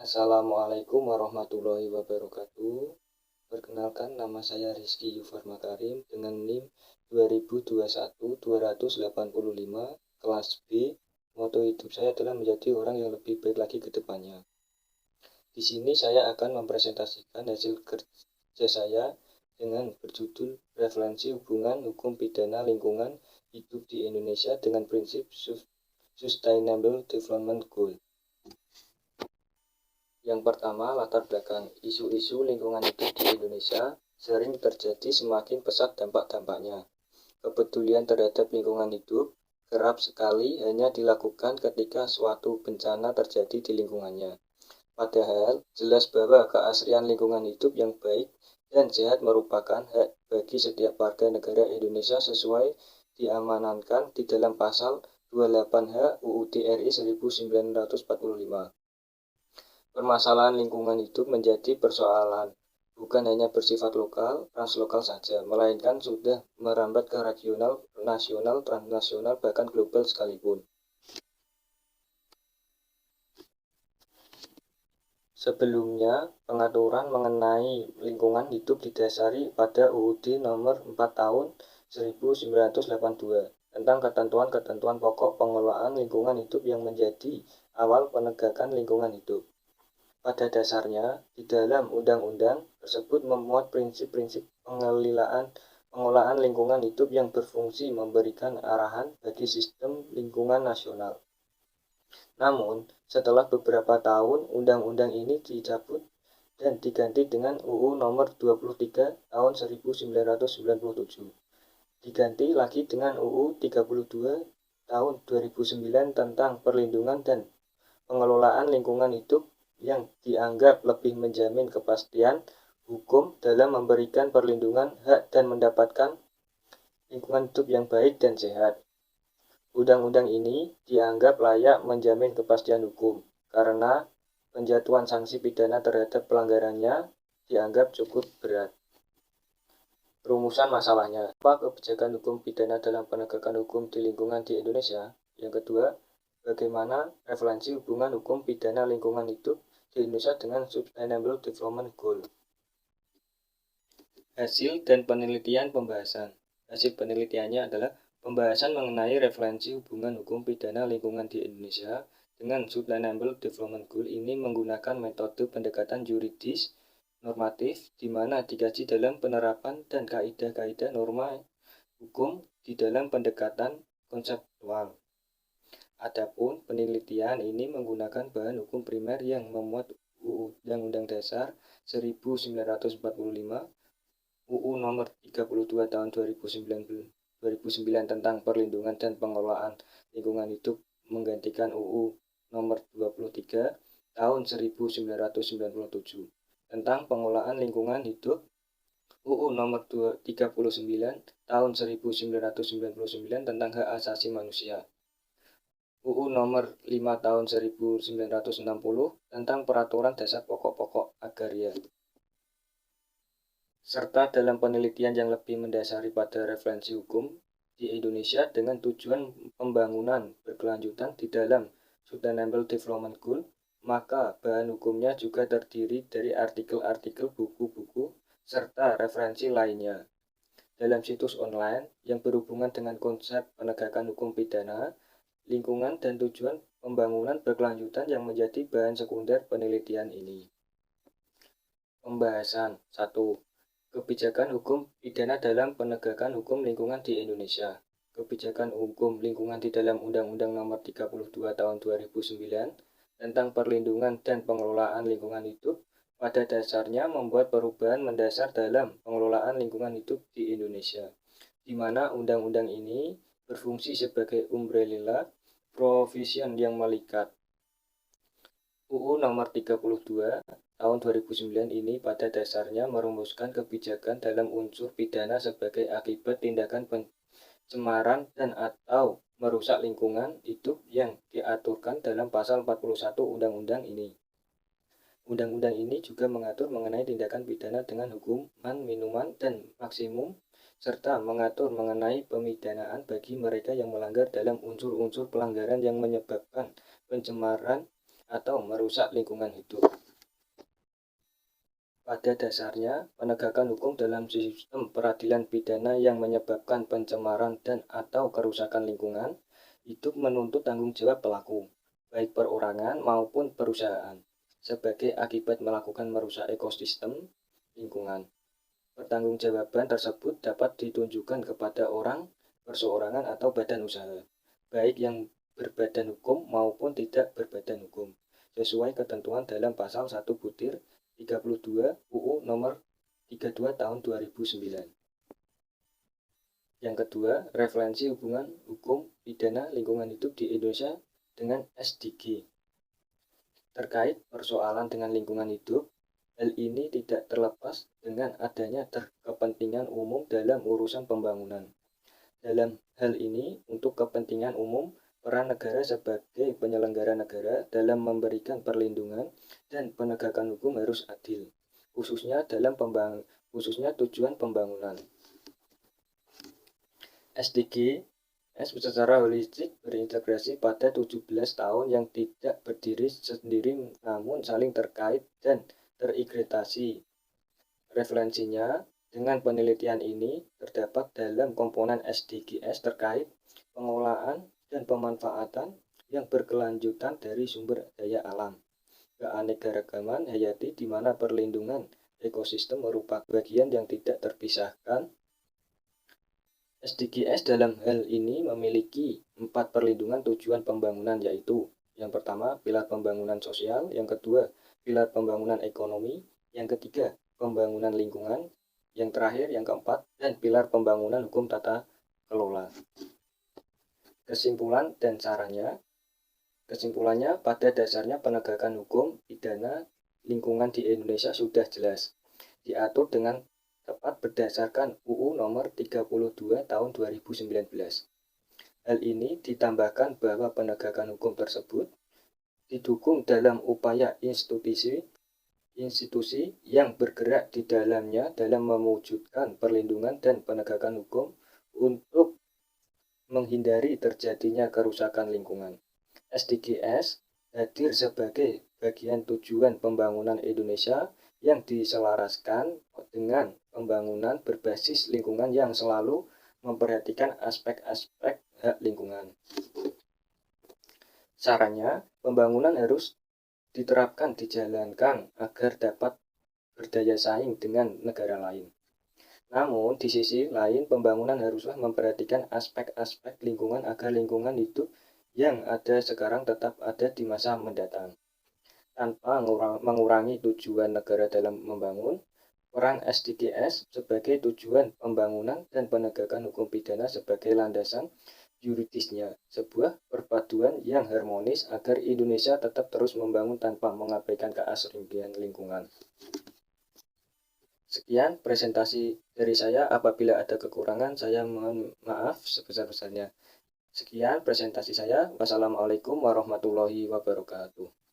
Assalamualaikum warahmatullahi wabarakatuh. Perkenalkan, nama saya Rizky Yufar Makarim dengan NIM 2021-285, kelas B. Moto hidup saya adalah menjadi orang yang lebih baik lagi ke depannya. Di sini saya akan mempresentasikan hasil kerja saya dengan berjudul Referensi Hubungan Hukum Pidana Lingkungan Hidup di Indonesia dengan Prinsip Sustainable Development Goal. Yang pertama, latar belakang. Isu-isu lingkungan hidup di Indonesia sering terjadi semakin pesat dampak-dampaknya. Kepedulian terhadap lingkungan hidup kerap sekali hanya dilakukan ketika suatu bencana terjadi di lingkungannya. Padahal jelas bahwa keasrian lingkungan hidup yang baik dan sehat merupakan hak bagi setiap warga negara Indonesia sesuai diamanatkan di dalam pasal 28H UUD RI 1945. Permasalahan lingkungan hidup menjadi persoalan bukan hanya bersifat lokal, translokal saja, melainkan sudah merambat ke regional, nasional, transnasional, bahkan global sekalipun. Sebelumnya, pengaturan mengenai lingkungan hidup didasari pada UUD nomor 4 tahun 1982 tentang ketentuan-ketentuan pokok pengelolaan lingkungan hidup yang menjadi awal penegakan lingkungan hidup. Pada dasarnya, di dalam undang-undang tersebut memuat prinsip-prinsip pengelolaan lingkungan hidup yang berfungsi memberikan arahan bagi sistem lingkungan nasional. Namun, setelah beberapa tahun, undang-undang ini dicabut dan diganti dengan UU nomor 23 tahun 1997. Diganti lagi dengan UU 32 tahun 2009 tentang perlindungan dan pengelolaan lingkungan hidup yang dianggap lebih menjamin kepastian hukum dalam memberikan perlindungan hak dan mendapatkan lingkungan hidup yang baik dan sehat. Undang-undang ini dianggap layak menjamin kepastian hukum karena penjatuhan sanksi pidana terhadap pelanggarannya dianggap cukup berat. Rumusan masalahnya, apa kebijakan hukum pidana dalam penegakan hukum di lingkungan di Indonesia? Yang kedua, bagaimana referensi hubungan hukum pidana lingkungan hidup di Indonesia dengan Sustainable Development Goal. Hasil dan penelitian pembahasan. Hasil penelitiannya adalah pembahasan mengenai referensi hubungan hukum pidana lingkungan di Indonesia dengan Sustainable Development Goal ini menggunakan metode pendekatan juridis normatif di mana dikaji dalam penerapan dan kaidah-kaidah norma hukum di dalam pendekatan konseptual. Adapun penelitian ini menggunakan bahan hukum primer yang memuat Undang-Undang Dasar 1945, UU nomor 32 tahun 2009 tentang perlindungan dan pengelolaan lingkungan hidup menggantikan UU nomor 23 tahun 1997 tentang pengelolaan lingkungan hidup, UU nomor 39 tahun 1999 tentang hak asasi manusia, UU nomor 5 tahun 1960 tentang Peraturan Dasar Pokok-pokok Agraria. Serta dalam penelitian yang lebih mendasari pada referensi hukum di Indonesia dengan tujuan pembangunan berkelanjutan di dalam Sustainable Development Goal, maka bahan hukumnya juga terdiri dari artikel-artikel, buku-buku, serta referensi lainnya. Dalam situs online yang berhubungan dengan konsep penegakan hukum pidana, lingkungan dan tujuan pembangunan berkelanjutan yang menjadi bahan sekunder penelitian ini. Pembahasan 1. Kebijakan hukum pidana dalam penegakan hukum lingkungan di Indonesia. Kebijakan hukum lingkungan di dalam Undang-Undang Nomor 32 Tahun 2009 tentang perlindungan dan pengelolaan lingkungan hidup pada dasarnya membuat perubahan mendasar dalam pengelolaan lingkungan hidup di Indonesia, di mana undang-undang ini berfungsi sebagai umbrella provision yang melikat. UU nomor 32 tahun 2009 ini pada dasarnya merumuskan kebijakan dalam unsur pidana sebagai akibat tindakan pencemaran dan atau merusak lingkungan hidup yang diaturkan dalam pasal 41 undang-undang ini. Undang-undang ini juga mengatur mengenai tindakan pidana dengan hukuman minuman dan maksimum serta mengatur mengenai pemidanaan bagi mereka yang melanggar dalam unsur-unsur pelanggaran yang menyebabkan pencemaran atau merusak lingkungan hidup. Pada dasarnya, penegakan hukum dalam sistem peradilan pidana yang menyebabkan pencemaran dan atau kerusakan lingkungan hidup menuntut tanggung jawab pelaku, baik perorangan maupun perusahaan, sebagai akibat melakukan merusak ekosistem lingkungan. Pertanggungjawaban tersebut dapat ditunjukkan kepada orang, perseorangan atau badan usaha, baik yang berbadan hukum maupun tidak berbadan hukum, sesuai ketentuan dalam pasal 1/32 UU nomor 32 tahun 2009. Yang kedua, referensi hubungan hukum pidana lingkungan hidup di Indonesia dengan SDG. Terkait persoalan dengan lingkungan hidup, hal ini tidak terlepas dengan adanya kepentingan umum dalam urusan pembangunan. Dalam hal ini, untuk kepentingan umum, peran negara sebagai penyelenggara negara dalam memberikan perlindungan dan penegakan hukum harus adil, khususnya tujuan pembangunan. SDG secara holistik berintegrasi pada 17 tahun yang tidak berdiri sendiri namun saling terkait dan terintegrasi. Referensinya dengan penelitian ini terdapat dalam komponen SDGs terkait pengelolaan dan pemanfaatan yang berkelanjutan dari sumber daya alam, keanekaragaman hayati di mana perlindungan ekosistem merupakan bagian yang tidak terpisahkan. SDGs dalam hal ini memiliki 4 perlindungan tujuan pembangunan, yaitu yang pertama, pilar pembangunan sosial, yang kedua, pilar pembangunan ekonomi, yang ketiga, pembangunan lingkungan, yang terakhir, yang keempat, dan pilar pembangunan hukum tata kelola. Kesimpulannya, pada dasarnya penegakan hukum pidana lingkungan di Indonesia sudah jelas diatur dengan tepat berdasarkan UU nomor 32 tahun 2019. Hal ini ditambahkan bahwa penegakan hukum tersebut didukung dalam upaya institusi yang bergerak di dalamnya dalam mewujudkan perlindungan dan penegakan hukum untuk menghindari terjadinya kerusakan lingkungan. SDGs hadir sebagai bagian tujuan pembangunan Indonesia yang diselaraskan dengan pembangunan berbasis lingkungan yang selalu memperhatikan aspek-aspek hak lingkungan. Sarannya, pembangunan harus diterapkan dijalankan agar dapat berdaya saing dengan negara lain. Namun, di sisi lain, pembangunan haruslah memperhatikan aspek-aspek lingkungan agar lingkungan hidup yang ada sekarang tetap ada di masa mendatang. Tanpa mengurangi tujuan negara dalam membangun, peran SDGs sebagai tujuan pembangunan dan penegakan hukum pidana sebagai landasan yuridisnya, sebuah perpaduan yang harmonis agar Indonesia tetap terus membangun tanpa mengabaikan keasrian lingkungan. Sekian presentasi dari saya. Apabila ada kekurangan, saya mohon maaf sebesar-besarnya. Sekian presentasi saya. Wassalamualaikum warahmatullahi wabarakatuh.